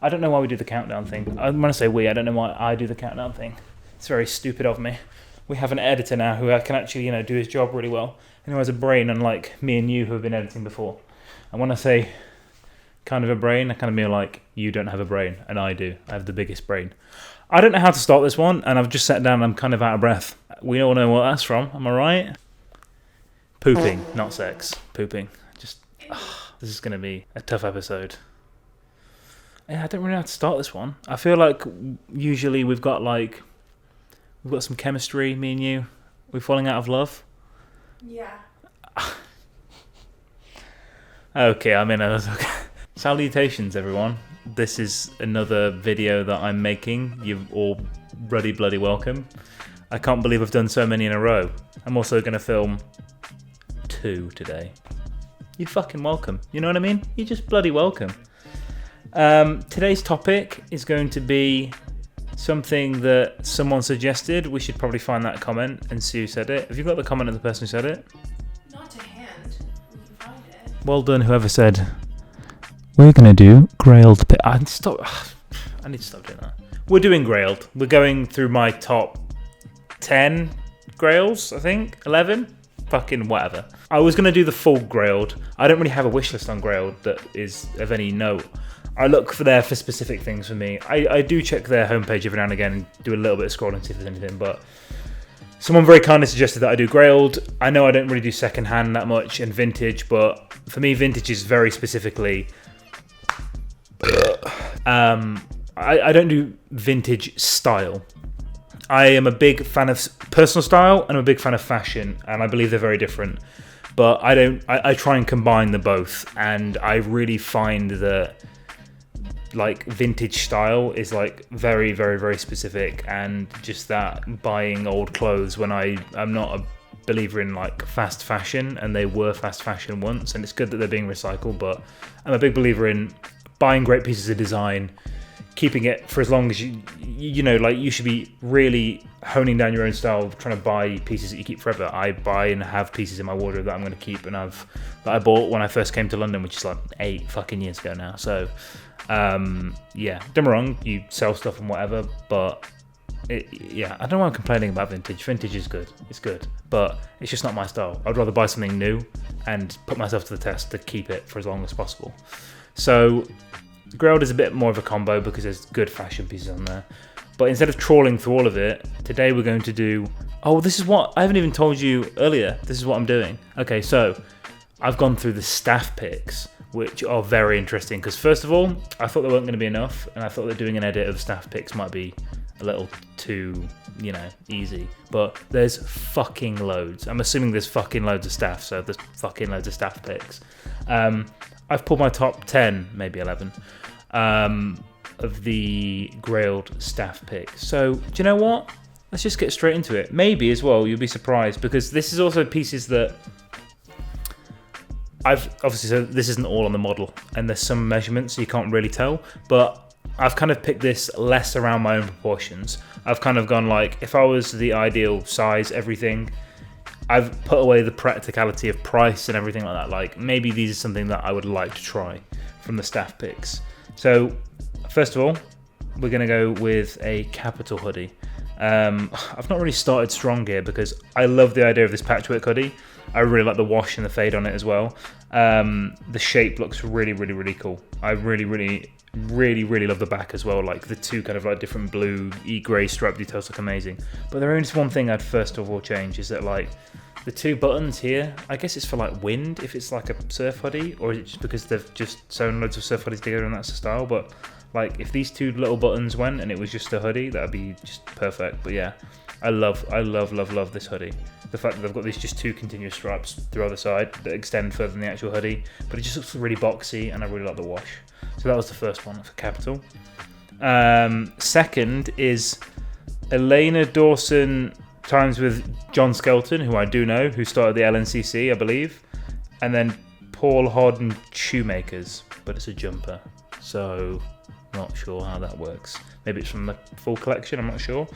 I don't know why we do the countdown thing. When I say we, I don't know why I do the countdown thing. It's very stupid of me. We have an editor now who can actually, do his job really well, and who has a brain, unlike me and you who have been editing before. And when I say kind of a brain, I kind of mean like you don't have a brain, and I do. I have the biggest brain. I don't know how to start this one, and I've just sat down and I'm kind of out of breath. We all know what that's from, am I right? Pooping, not sex. Pooping. This is going to be a tough episode. Yeah, I don't really know how to start this one. I feel like usually we've got some chemistry, me and you. We're falling out of love. Yeah. Okay, okay. Salutations, everyone. This is another video that I'm making. You're all bloody welcome. I can't believe I've done so many in a row. I'm also going to film 2 today. You're fucking welcome. You know what I mean? You're just bloody welcome. Today's topic is going to be something that someone suggested. We should probably find that comment and see who said it. Have you got the comment of the person who said it? Not to hand. We can find it. Well done, whoever said, we're going to do Grailed. I need to stop doing that. We're doing Grailed. We're going through my top 10 Grails, I think. 11? Fucking whatever. I was going to do the full Grailed. I don't really have a wish list on Grailed that is of any note. I look for specific things for me. I do check their homepage every now and again and do a little bit of scrolling to see if there's anything, but someone very kindly suggested that I do Grailed. I know I don't really do second hand that much and vintage, but for me vintage is very specifically I don't do vintage style. I am a big fan of personal style and I'm a big fan of fashion, and I believe they're very different. But I try and combine the both, and I really find that vintage style is very, very, very specific, and just that buying old clothes when I'm not a believer in fast fashion, and they were fast fashion once, and it's good that they're being recycled, but I'm a big believer in buying great pieces of design, keeping it for as long as you should be really honing down your own style, trying to buy pieces that you keep forever. I buy and have pieces in my wardrobe that I'm going to keep, and that I bought when I first came to London, which is 8 fucking years ago now. So yeah, don't get me wrong, you sell stuff and whatever, but I don't know why I'm complaining about vintage. Vintage is good, it's good, but it's just not my style. I'd rather buy something new and put myself to the test to keep it for as long as possible. So Grailed is a bit more of a combo because there's good fashion pieces on there. But instead of trawling through all of it, today we're going to do... Oh, this is what... I haven't even told you earlier. This is what I'm doing. Okay, so I've gone through the staff picks, which are very interesting. Because first of all, I thought there weren't going to be enough. And I thought that doing an edit of staff picks might be a little too, easy. But there's fucking loads. I'm assuming there's fucking loads of staff. So there's fucking loads of staff picks. I've pulled my top 10, maybe 11. Of the Grailed staff picks. So, do you know what? Let's just get straight into it. Maybe as well, you'll be surprised, because this is also pieces that so this isn't all on the model, and there's some measurements so you can't really tell, but I've kind of picked this less around my own proportions. I've kind of gone if I was the ideal size, everything, I've put away the practicality of price and everything like that. Maybe these are something that I would like to try from the staff picks. So, first of all, we're going to go with a Capital hoodie. I've not really started strong here because I love the idea of this patchwork hoodie. I really like the wash and the fade on it as well. The shape looks really, really, really cool. I really, really, really, really love the back as well. The two kind of different blue, grey stripe details look amazing. But there is one thing I'd first of all change, is that the 2 buttons here, I guess it's for wind, if it's a surf hoodie, or is it just because they've just sewn loads of surf hoodies together and that's the style. But if these 2 little buttons went and it was just a hoodie, that'd be just perfect. But yeah, I love this hoodie. The fact that they've got these just 2 continuous stripes through either side that extend further than the actual hoodie, but it just looks really boxy, and I really like the wash. So that was the first one for Capital. Second is Elena Dawson times with John Skelton, who I do know, who started the LNCC, I believe, and then Paul Harden Shoemakers, but it's a jumper, so not sure how that works. Maybe it's from the full collection, I'm not sure.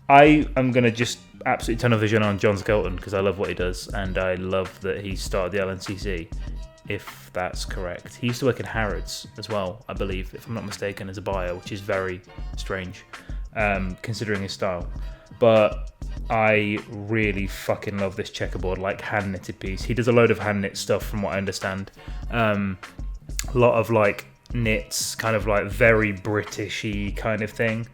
I am going to just absolutely ton of vision on John Skelton because I love what he does, and I love that he started the LNCC. if that's correct. He used to work in Harrods as well, I believe, if I'm not mistaken, as a buyer, which is very strange, considering his style. But I really fucking love this checkerboard, like hand knitted piece. He does a load of hand knit stuff from what I understand. A lot of like knits, kind of like very Britishy kind of thing.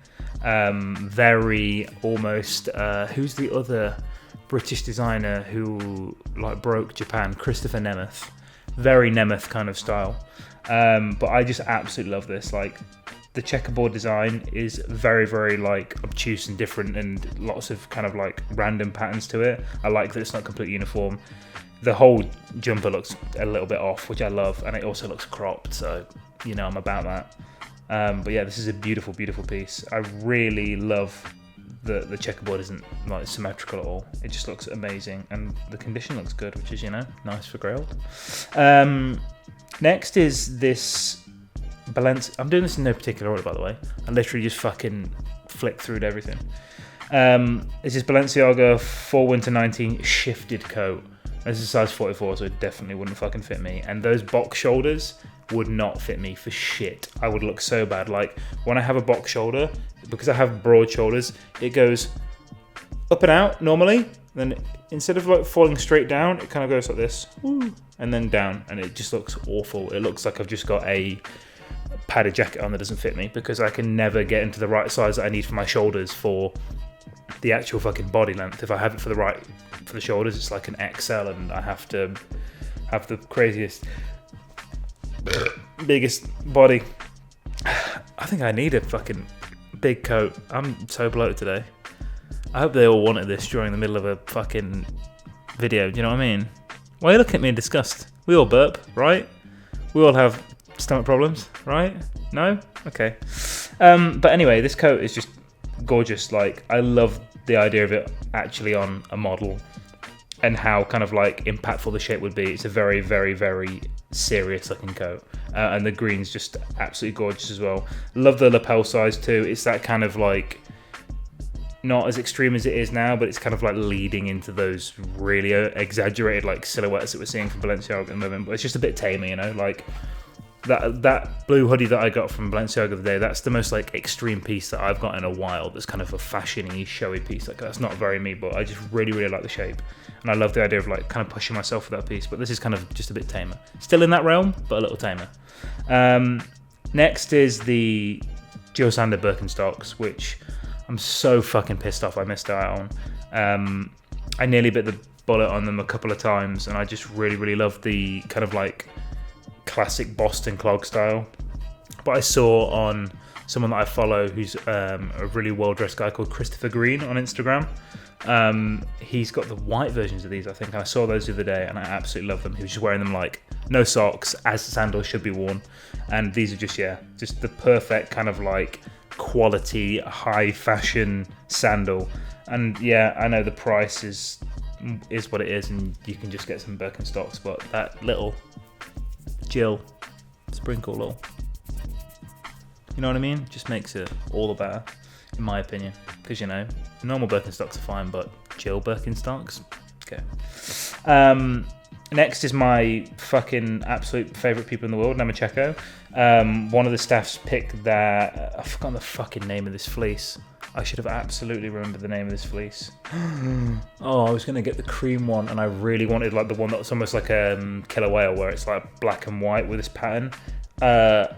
Very almost, who's the other British designer who like broke Japan? Christopher Nemeth. Very Nemeth kind of style. But I just absolutely love this. Like, the checkerboard design is very, very like obtuse and different, and lots of kind of like random patterns to it. I like that it's not completely uniform. The whole jumper looks a little bit off, which I love, and it also looks cropped, so you know I'm about that. But yeah, this is a beautiful, beautiful piece. I really love that the checkerboard isn't like symmetrical at all. It just looks amazing, and the condition looks good, which is, you know, nice for Grailed. Next is this I'm doing this in no particular order, by the way. I literally just fucking flipped through everything. This is Balenciaga Fall Winter 19 shifted coat. This is size 44, so it definitely wouldn't fucking fit me. And those box shoulders would not fit me for shit. I would look so bad. Like, when I have a box shoulder, because I have broad shoulders, it goes up and out normally. Then instead of like falling straight down, it kind of goes like this, and then down, and it just looks awful. It looks like I've just got a padded jacket on that doesn't fit me, because I can never get into the right size that I need for my shoulders for the actual fucking body length. If I have it for the shoulders, it's like an XL, and I have to have the craziest, biggest body. I think I need a fucking big coat. I'm so bloated today. I hope they all wanted this during the middle of a fucking video. Do you know what I mean? Why are you looking at me in disgust? We all burp, right? We all have stomach problems, right? No? Okay. But anyway, this coat is just gorgeous. Like, I love the idea of it actually on a model, and how kind of like impactful the shape would be. It's a very, very, very serious looking coat. And the green's just absolutely gorgeous as well. Love the lapel size too. It's that kind of like, not as extreme as it is now, but it's kind of like leading into those really exaggerated like silhouettes that we're seeing from Balenciaga at the moment. But it's just a bit tamer, you know, like that blue hoodie that I got from Balenciaga the other day, that's the most like extreme piece that I've got in a while. That's kind of a fashion-y, showy piece. Like, that's not very me, but I just really, really like the shape. And I love the idea of like kind of pushing myself for that piece. But this is kind of just a bit tamer. Still in that realm, but a little tamer. Next is the Jill Sander Birkenstocks, which I'm so fucking pissed off I missed out on. I nearly bit the bullet on them a couple of times, and I just really, really love the kind of like classic Boston clog style. But I saw on someone that I follow, who's a really well-dressed guy called Christopher Green on Instagram. He's got the white versions of these, I think. I saw those the other day, and I absolutely love them. He was just wearing them like no socks, as sandals should be worn. And these are just, yeah, just the perfect kind of like quality, high fashion sandal. And yeah, I know the price is what it is, and you can just get some Birkenstocks, but that little Jill sprinkle, little, you know what I mean, just makes it all the better, in my opinion. Because, you know, normal Birkenstocks are fine, but Jill Birkenstocks, okay. Next is my fucking absolute favourite people in the world, Namacheco. One of the staffs picked that, I've forgotten the fucking name of this fleece. I should have absolutely remembered the name of this fleece. Oh, I was going to get the cream one, and I really wanted like the one that's almost like a killer whale, where it's like black and white with this pattern. I'm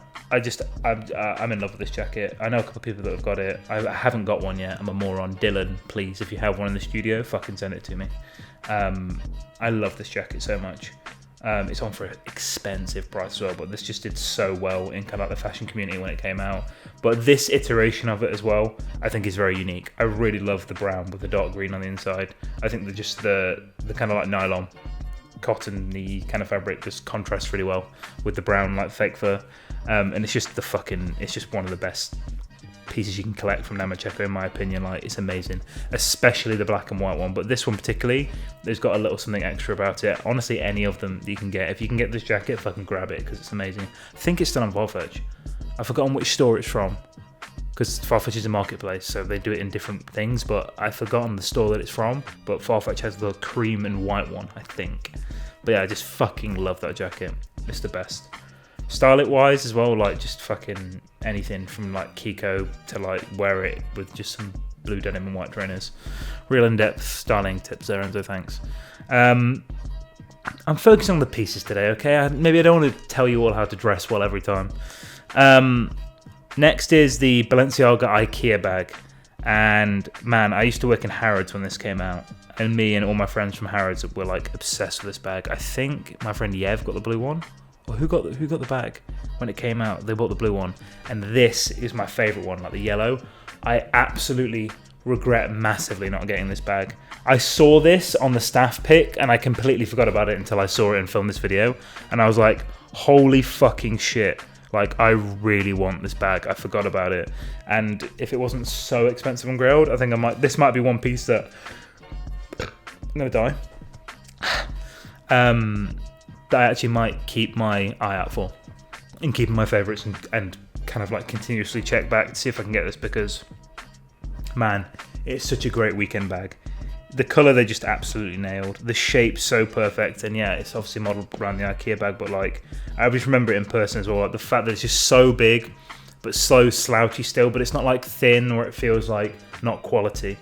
in love with this jacket. I know a couple of people that have got it. I haven't got one yet. I'm a moron. Dylan, please, if you have one in the studio, fucking send it to me. I love this jacket so much. It's on for an expensive price as well, but this just did so well in kind of like the fashion community when it came out. But this iteration of it as well, I think is very unique. I really love the brown with the dark green on the inside. I think that just the kind of like nylon, cotton, the kind of fabric just contrasts really well with the brown like fake fur. And it's just it's just one of the best pieces you can collect from Namacheco, in my opinion. Like, it's amazing, especially the black and white one, but this one particularly, there's got a little something extra about it. Honestly, any of them you can get. If you can get this jacket, fucking grab it, because it's amazing. I think it's still on Farfetch. I've forgotten which store it's from, because Farfetch is a marketplace, so they do it in different things, but I've forgotten the store that it's from. But Farfetch has the cream and white one, I think. But yeah, I just fucking love that jacket. It's the best. Style it wise as well, like just fucking anything from like Kiko to like wear it with just some blue denim and white trainers. Real in-depth styling tips there, Enzo, thanks. I'm focusing on the pieces today, okay? Maybe I don't want to tell you all how to dress well every time. Next is the Balenciaga Ikea bag. And man, I used to work in Harrods when this came out. And me and all my friends from Harrods were like obsessed with this bag. I think my friend Yev got the blue one. Or who got the bag when it came out? They bought the blue one, and this is my favourite one, like the yellow. I absolutely regret massively not getting this bag. I saw this on the staff pick, and I completely forgot about it until I saw it and filmed this video, and I was like, holy fucking shit. Like, I really want this bag. I forgot about it, and if it wasn't so expensive and Grailed, I think this might be one piece that I'm gonna die. That I actually might keep my eye out for and keep in my favourites and kind of like continuously check back to see if I can get this, because man, it's such a great weekend bag. The colour they just absolutely nailed. The shape's so perfect, and yeah, it's obviously modelled around the Ikea bag, but like I just remember it in person as well. Like the fact that it's just so big but so slouchy still, but it's not like thin or it feels like not quality.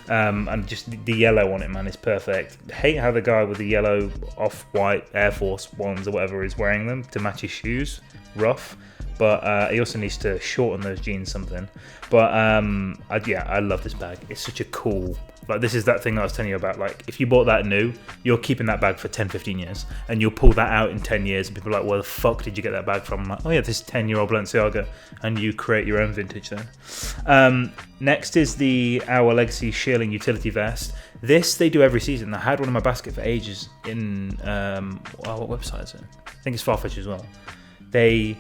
And just the yellow on it, man, is perfect. I hate how the guy with the yellow off-white Air Force ones or whatever is wearing them to match his shoes. Rough. But he also needs to shorten those jeans something. But I love this bag. It's such a cool... Like, this is that thing that I was telling you about. Like, if you bought that new, you're keeping that bag for 10, 15 years. And you'll pull that out in 10 years. And people are like, where the fuck did you get that bag from? I'm like, oh yeah, this is 10-year-old Balenciaga. And you create your own vintage then. Next is the Our Legacy Shearling Utility Vest. This they do every season. I had one in my basket for ages in... what website is it? I think it's Farfetch as well. They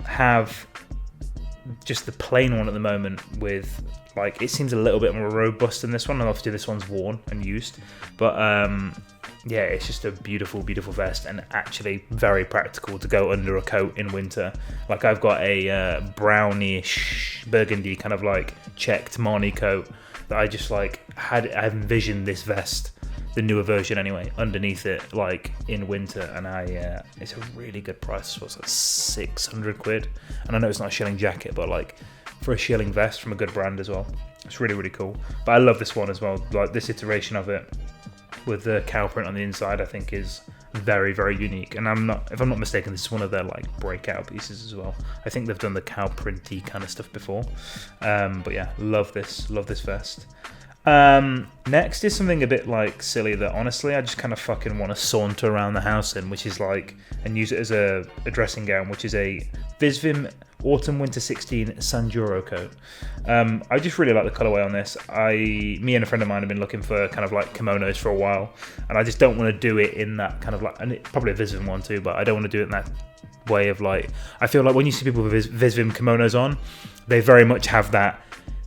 have just the plain one at the moment with... Like, it seems a little bit more robust than this one, and obviously this one's worn and used. But yeah, it's just a beautiful, beautiful vest, and actually very practical to go under a coat in winter. Like, I've got a brownish burgundy kind of like checked Marni coat that I just like I envisioned this vest, the newer version anyway, underneath it, like in winter, and it's a really good price. What's that, 600 quid? And I know it's not a Shearling jacket, but like, for a Shearling vest from a good brand as well. It's really, really cool. But I love this one as well. Like, this iteration of it with the cow print on the inside, I think is very, very unique. And if I'm not mistaken, this is one of their like breakout pieces as well. I think they've done the cow printy kind of stuff before. But yeah, love this vest. Next is something a bit like silly that honestly I just kind of fucking want to saunter around the house in, which is like, and use it as a dressing gown, which is a Visvim Autumn Winter 16 Sanjuro coat. I just really like the colorway on this. Me and a friend of mine have been looking for kind of like kimonos for a while, and I just don't want to do it in that kind of like, and probably a Visvim one too, but I don't want to do it in that way of like, I feel like when you see people with Visvim kimonos on, they very much have that,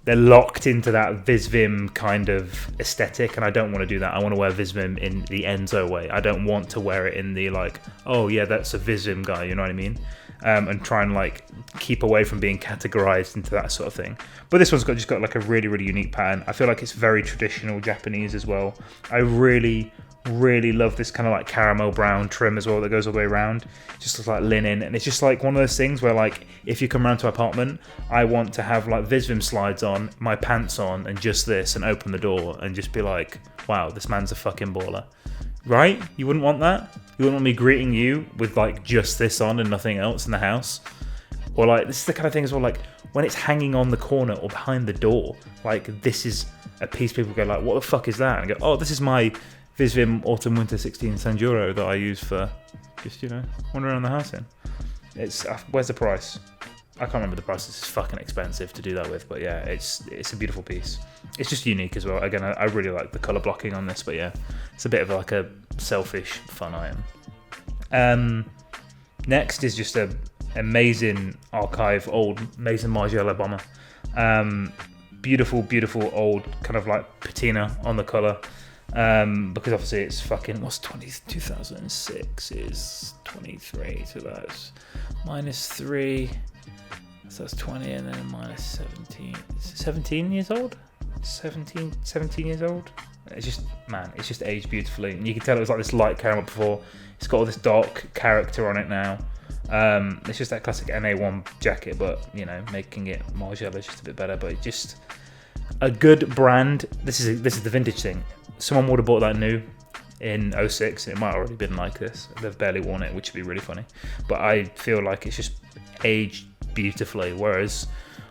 they're locked into that Visvim kind of aesthetic, and I don't want to do that. I want to wear Visvim in the Enzo way. I don't want to wear it in the like, oh yeah, that's a Visvim guy, you know what I mean? And try and like keep away from being categorized into that sort of thing. But this one's just got like a really, really unique pattern. I feel like it's very traditional Japanese as well. I really, really love this kind of like caramel brown trim as well that goes all the way around. It just looks like linen, and it's just like one of those things where like, if you come around to my apartment, I want to have like Visvim slides on, my pants on, and just this, and open the door and just be like, wow, this man's a fucking baller. Right? You wouldn't want that? You wouldn't want me greeting you with like just this on and nothing else in the house? Or like, this is the kind of thing as well, like when it's hanging on the corner or behind the door, like this is a piece people go like, what the fuck is that? And I go, oh, this is my Visvim Autumn Winter 16 Sanjuro that I use for just, you know, wandering around the house in. It's, where's the price? I can't remember the price. It's fucking expensive to do that with, but yeah, it's a beautiful piece. It's just unique as well. Again, I really like the color blocking on this, but yeah, it's a bit of like a selfish fun item. Next is just a amazing archive old Maison Margiela bomber. Beautiful, beautiful old kind of like patina on the color. Because obviously it's fucking, what's 2006 is 23, so that's minus 3. So that's 20 and then minus 17. 17 years old? 17 years old? It's just, man, it's just aged beautifully. And you can tell it was like this light caramel before. It's got all this dark character on it now. It's just that classic MA1 jacket, but, you know, making it more yellow is just a bit better. But it's just a good brand. This is the vintage thing. Someone would have bought that new in 06. It might have already been like this. They've barely worn it, which would be really funny. But I feel like it's just aged beautifully. Whereas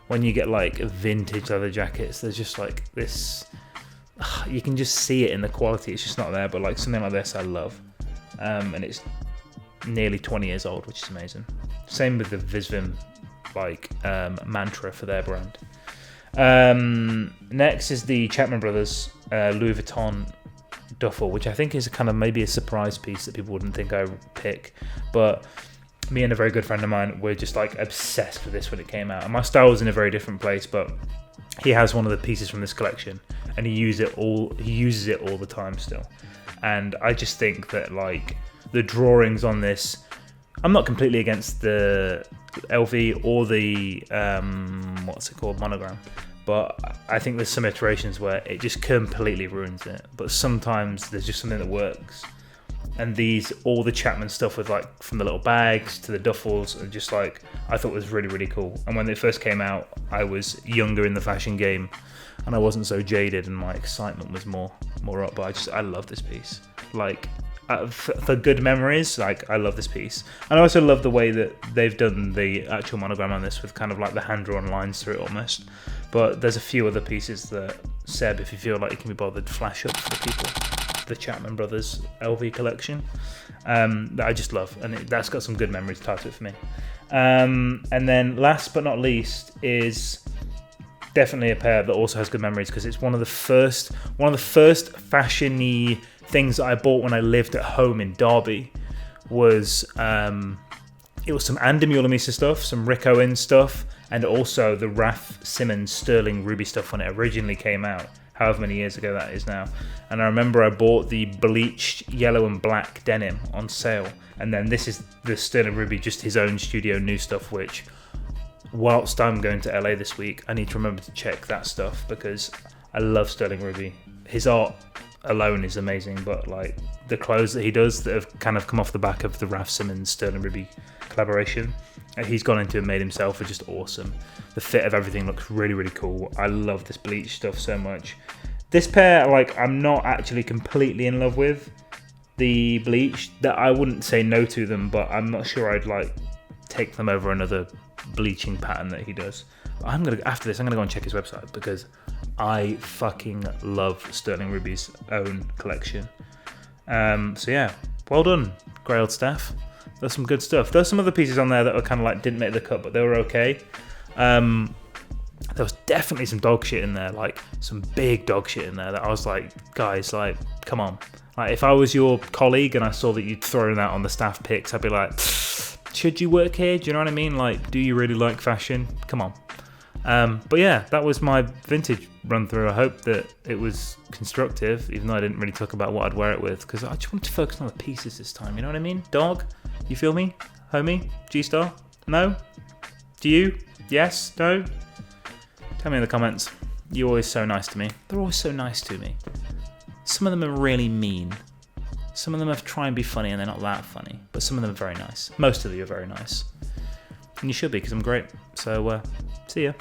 when you get like vintage leather jackets, there's just like this, you can just see it in the quality. It's just not there. But like something like this, I love. And it's nearly 20 years old, which is amazing. Same with the Visvim like mantra for their brand. Next is the Chapman Brothers Louis Vuitton duffel, which I think is kind of maybe a surprise piece that people wouldn't think I would pick, but me and a very good friend of mine were just like obsessed with this when it came out. And my style was in a very different place, but he has one of the pieces from this collection and he uses it all the time still. And I just think that like the drawings on this, I'm not completely against the LV or the monogram, but I think there's some iterations where it just completely ruins it. But sometimes there's just something that works. And all the Chapman stuff with like from the little bags to the duffels, and just like I thought was really, really cool. And when they first came out, I was younger in the fashion game, and I wasn't so jaded, and my excitement was more up. But I love this piece. Like for good memories, like I love this piece. And I also love the way that they've done the actual monogram on this with kind of like the hand drawn lines through it almost. But there's a few other pieces that, Seb, if you feel like you can be bothered, flash up for the people. The Chapman Brothers LV collection that I just love, and that's got some good memories tied to it for me. And then last but not least is definitely a pair that also has good memories, because it's one of the first fashion-y things that I bought when I lived at home in Derby. Was it was some Andy Mulamisa stuff, some Rick Owens stuff, and also the Raf Simons Sterling Ruby stuff when it originally came out, however many years ago that is now. And I remember I bought the bleached yellow and black denim on sale, and then this is the Sterling Ruby, just his own studio new stuff, which whilst I'm going to LA this week, I need to remember to check that stuff, because I love Sterling Ruby. His art alone is amazing, but like the clothes that he does that have kind of come off the back of the Raf Simons Sterling Ruby collaboration he's gone into and made himself are just awesome. The fit of everything looks really, really cool. I love this bleach stuff so much. This pair, like, I'm not actually completely in love with the bleach. That I wouldn't say no to them, but I'm not sure I'd like take them over another bleaching pattern that he does. But after this I'm gonna go and check his website, because I fucking love Sterling Ruby's own collection. So yeah, well done, Grailed staff. There's some good stuff. There's some other pieces on there that were kind of like didn't make the cut, but they were okay. There was definitely some dog shit in there, like some big dog shit in there that I was like, guys, like, come on. Like, if I was your colleague and I saw that you'd thrown that on the staff picks, I'd be like, should you work here? Do you know what I mean? Like, do you really like fashion? Come on. But yeah, that was my vintage run through. I hope that it was constructive, even though I didn't really talk about what I'd wear it with, because I just wanted to focus on the pieces this time. You know what I mean? Dog, you feel me? Homie? G-Star? No? Do you? Yes? No? Tell me in the comments. You're always so nice to me. They're always so nice to me. Some of them are really mean. Some of them have try and be funny and they're not that funny. But some of them are very nice. Most of you are very nice. And you should be, because I'm great. So, see ya.